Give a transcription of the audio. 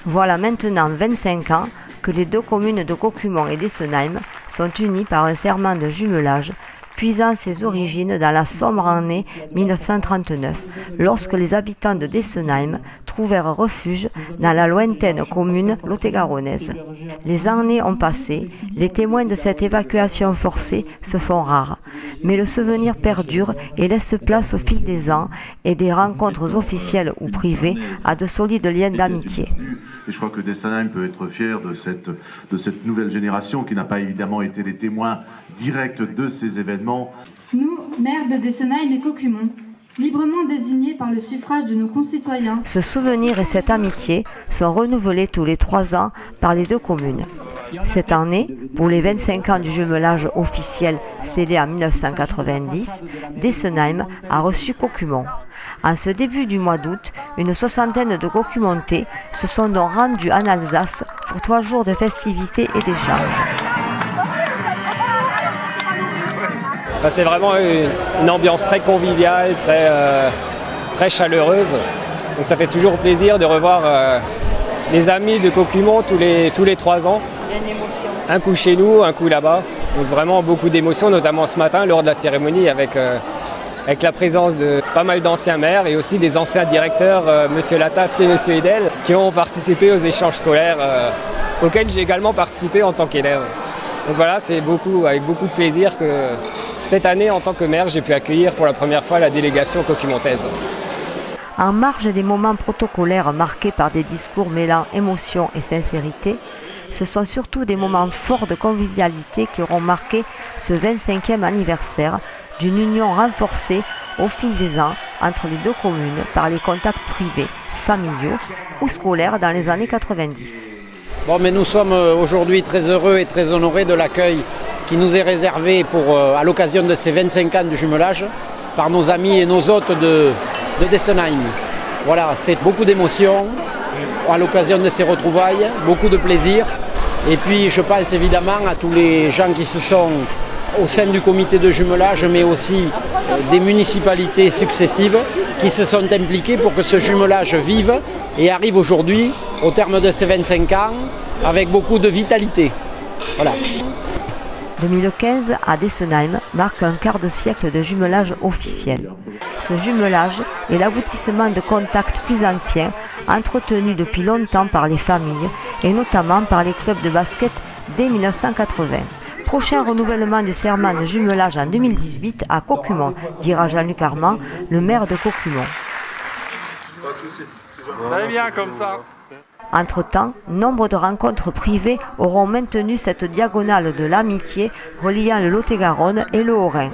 Voilà maintenant 25 ans que les deux communes de Cocumont et d'Essenheim sont unies par un serment de jumelage, puisant ses origines dans la sombre année 1939, lorsque les habitants de Dessenheim trouvèrent refuge dans la lointaine commune lot-et-garonnaise. Les années ont passé, les témoins de cette évacuation forcée se font rares, mais le souvenir perdure et laisse place au fil des ans et des rencontres officielles ou privées à de solides liens d'amitié. Et je crois que Dessenheim peut être fier de cette nouvelle génération qui n'a pas évidemment été les témoins directs de ces événements. Nous, maires de Dessenheim et Cocumont, librement désignés par le suffrage de nos concitoyens. Ce souvenir et cette amitié sont renouvelés tous les 3 ans par les deux communes. Cette année, pour les 25 ans du jumelage officiel scellé en 1990, Dessenheim a reçu Cocumont. En ce début du mois d'août, une soixantaine de Cocumontais se sont donc rendus en Alsace pour 3 jours de festivités et d'échanges. C'est vraiment une ambiance très conviviale, très chaleureuse. Donc ça fait toujours plaisir de revoir les amis de Cocumont tous les 3 ans. Il y a une émotion. Un coup chez nous, un coup là-bas. Donc vraiment beaucoup d'émotions, notamment ce matin lors de la cérémonie avec la présence de pas mal d'anciens maires et aussi des anciens directeurs, M. Lataste et M. Edel, qui ont participé aux échanges scolaires auxquels j'ai également participé en tant qu'élève. Donc voilà, c'est avec beaucoup de plaisir que cette année, en tant que maire, j'ai pu accueillir pour la première fois la délégation cocumontaise. En marge des moments protocolaires marqués par des discours mêlant émotion et sincérité, ce sont surtout des moments forts de convivialité qui auront marqué ce 25e anniversaire d'une union renforcée au fil des ans entre les deux communes par les contacts privés, familiaux ou scolaires dans les années 90. Bon, mais nous sommes aujourd'hui très heureux et très honorés de l'accueil qui nous est réservé à l'occasion de ces 25 ans du jumelage par nos amis et nos hôtes de Dessenheim. Voilà, c'est beaucoup d'émotions à l'occasion de ces retrouvailles, beaucoup de plaisir. Et puis je pense évidemment à tous les gens qui se sont au sein du comité de jumelage, mais aussi des municipalités successives qui se sont impliquées pour que ce jumelage vive et arrive aujourd'hui, au terme de ces 25 ans, avec beaucoup de vitalité. Voilà. 2015 à Dessenheim marque un quart de siècle de jumelage officiel. Ce jumelage est l'aboutissement de contacts plus anciens, entretenus depuis longtemps par les familles et notamment par les clubs de basket dès 1980. Prochain renouvellement du serment de jumelage en 2018 à Cocumont, dira Jean-Luc Armand, le maire de Cocumont. Très bien comme ça. Entre-temps, nombre de rencontres privées auront maintenu cette diagonale de l'amitié reliant le Lot-et-Garonne et le Haut-Rhin.